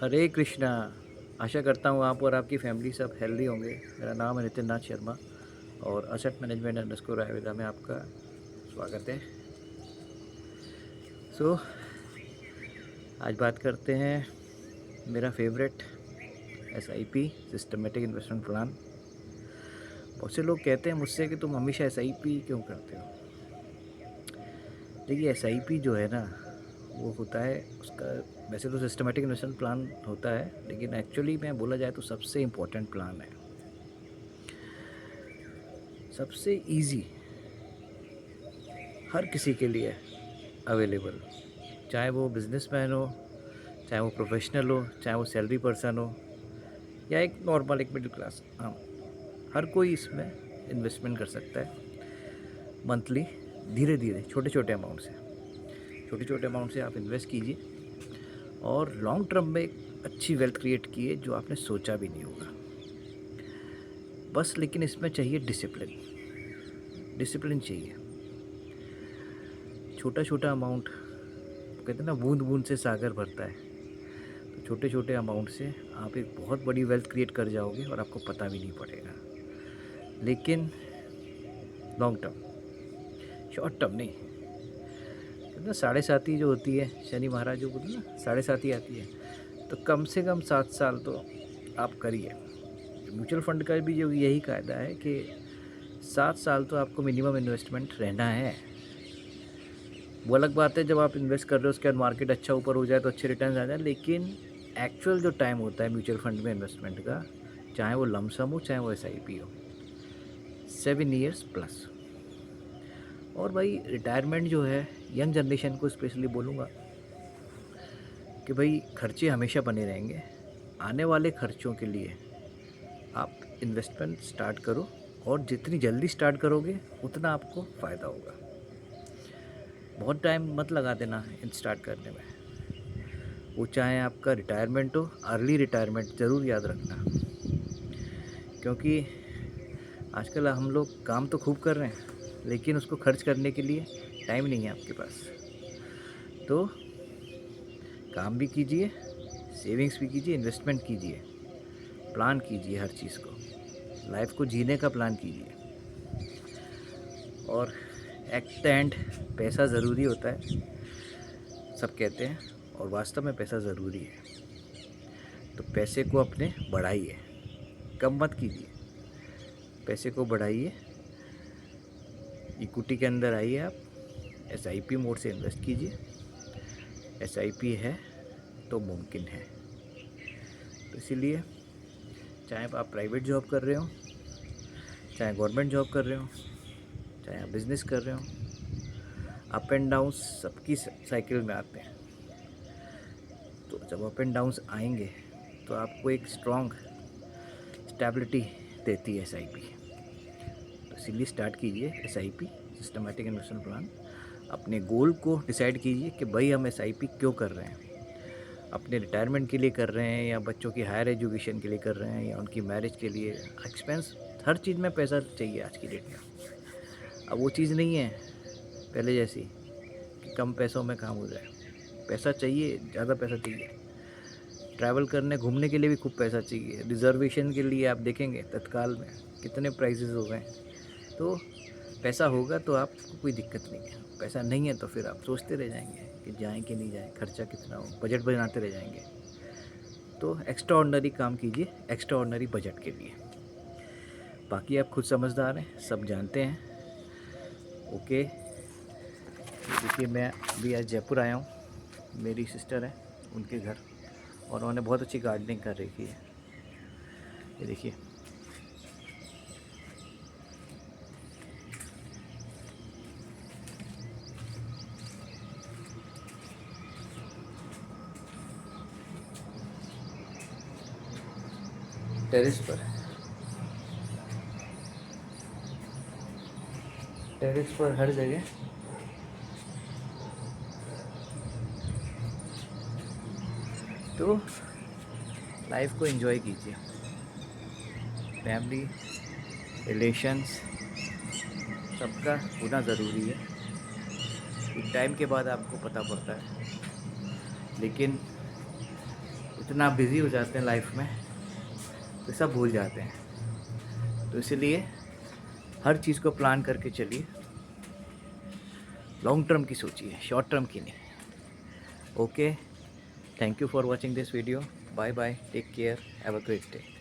हरे कृष्णा। आशा करता हूँ आप और आपकी फैमिली सब हेल्दी होंगे। मेरा नाम है नितिन नाथ शर्मा और असेट मैनेजमेंट अंडरस्कोर आयुर्वेदा में आपका स्वागत है। आज बात करते हैं मेरा favourite SIP systematic investment plan. बहुत से लोग कहते हैं मुझसे कि तुम हमेशा एसआईपी क्यों करते हो। देखिए एसआईपी जो है ना वो होता है उसका, वैसे तो सिस्टमेटिक इन्वेस्टमेंट प्लान होता है लेकिन एक्चुअली में बोला जाए तो सबसे इम्पोर्टेंट प्लान है, सबसे इजी, हर किसी के लिए अवेलेबल। चाहे वो बिजनेसमैन हो, चाहे वो प्रोफेशनल हो, चाहे वो सैलरी पर्सन हो या एक नॉर्मल एक मिडिल क्लास, हाँ, हर कोई इसमें इन्वेस्टमेंट कर सकता है। मंथली धीरे धीरे छोटे छोटे अमाउंट से आप इन्वेस्ट कीजिए और लॉन्ग टर्म में एक अच्छी वेल्थ क्रिएट कीजिए जो आपने सोचा भी नहीं होगा। बस लेकिन इसमें चाहिए डिसिप्लिन। डिसिप्लिन चाहिए। छोटा छोटा अमाउंट, कहते हैं ना बूंद बूंद से सागर भरता है, तो छोटे छोटे अमाउंट से आप एक बहुत बड़ी वेल्थ क्रिएट कर जाओगे और आपको पता भी नहीं पड़ेगा। लेकिन लॉन्ग टर्म, शॉर्ट टर्म नहीं। कहते ना साढ़े साती जो होती है, शनि महाराज जो बोलते हैं ना साढ़े साती आती है, तो कम से कम 7 साल तो आप करिए। म्यूचुअल फंड का भी जो यही कायदा है कि 7 साल तो आपको मिनिमम इन्वेस्टमेंट रहना है। वो अलग बात है जब आप इन्वेस्ट कर रहे हो उसके बाद मार्केट अच्छा ऊपर हो जाए तो अच्छे रिटर्न आ जाए, लेकिन एक्चुअल जो टाइम होता है म्यूचुअल फंड में इन्वेस्टमेंट का, चाहे वो लमसम हो चाहे वो एसआईपी हो, 7 ईयर्स प्लस। और भाई रिटायरमेंट जो है, यंग जनरेशन को स्पेशली बोलूँगा कि भाई खर्चे हमेशा बने रहेंगे। आने वाले खर्चों के लिए आप इन्वेस्टमेंट स्टार्ट करो और जितनी जल्दी स्टार्ट करोगे उतना आपको फ़ायदा होगा। बहुत टाइम मत लगा देना इन स्टार्ट करने में। वो चाहे आपका रिटायरमेंट हो, अर्ली रिटायरमेंट ज़रूर याद रखना, क्योंकि आजकल हम लोग काम तो खूब कर रहे हैं लेकिन उसको खर्च करने के लिए टाइम नहीं है आपके पास। तो काम भी कीजिए, सेविंग्स भी कीजिए, इन्वेस्टमेंट कीजिए, प्लान कीजिए, हर चीज़ को, लाइफ को जीने का प्लान कीजिए। और एट द एंड पैसा ज़रूरी होता है, सब कहते हैं, और वास्तव में पैसा ज़रूरी है। तो पैसे को अपने बढ़ाइए, कम मत कीजिए, पैसे को बढ़ाइए। इक्विटी के अंदर आइए, आप एसआईपी मोड से इन्वेस्ट कीजिए। एसआईपी है तो मुमकिन है। तो इसीलिए चाहे आप प्राइवेट जॉब कर रहे हो, चाहे गवर्नमेंट जॉब कर रहे हो, चाहे आप बिज़नेस कर रहे हो, अप एंड डाउन्स सबकी साइकिल में आते हैं। तो जब अप एंड डाउन्स आएंगे तो आपको एक स्ट्रॉन्ग स्टेबिलिटी देती है एसआईपी। तो इसीलिए स्टार्ट कीजिए एसआईपी सिस्टमेटिक इन्वेस्टमेंट प्लान। अपने गोल को डिसाइड कीजिए कि भाई हम एसआईपी क्यों कर रहे हैं। अपने रिटायरमेंट के लिए कर रहे हैं या बच्चों की हायर एजुकेशन के लिए कर रहे हैं या उनकी मैरिज के लिए। एक्सपेंस, हर चीज़ में पैसा चाहिए आज की डेट में। अब वो चीज़ नहीं है पहले जैसी कि कम पैसों में काम हो जाए। पैसा चाहिए, ज़्यादा पैसा चाहिए। ट्रैवल करने घूमने के लिए भी खूब पैसा चाहिए। रिजर्वेशन के लिए आप देखेंगे तत्काल में कितने प्राइसेस हो गए। तो पैसा होगा तो आपको कोई दिक्कत नहीं है, पैसा नहीं है तो फिर आप सोचते रह जाएंगे कि जाएं कि नहीं जाएं, खर्चा कितना हो, बजट बनाते रह जाएंगे। तो एक्स्ट्रा ऑर्डनरी काम कीजिए एक्स्ट्रा ऑर्डनरी बजट के लिए। बाकी आप खुद समझदार हैं, सब जानते हैं। ओके, देखिए मैं अभी आज जयपुर आया हूँ, मेरी सिस्टर है उनके घर, और उन्होंने बहुत अच्छी गार्डनिंग कर रखी है। ये देखिए, टेरेस पर हर जगह तो लाइफ को एंजॉय कीजिए। फैमिली, रिलेशंस, सबका होना ज़रूरी है। एक टाइम के बाद आपको पता पड़ता है, लेकिन कुछ इतना बिज़ी हो जाते हैं लाइफ में तो सब भूल जाते हैं। तो इसीलिए हर चीज़ को प्लान करके चलिए, लॉन्ग टर्म की सोचिए, शॉर्ट टर्म की नहीं। Okay, thank you for watching this video. Bye bye, take care, have a great day.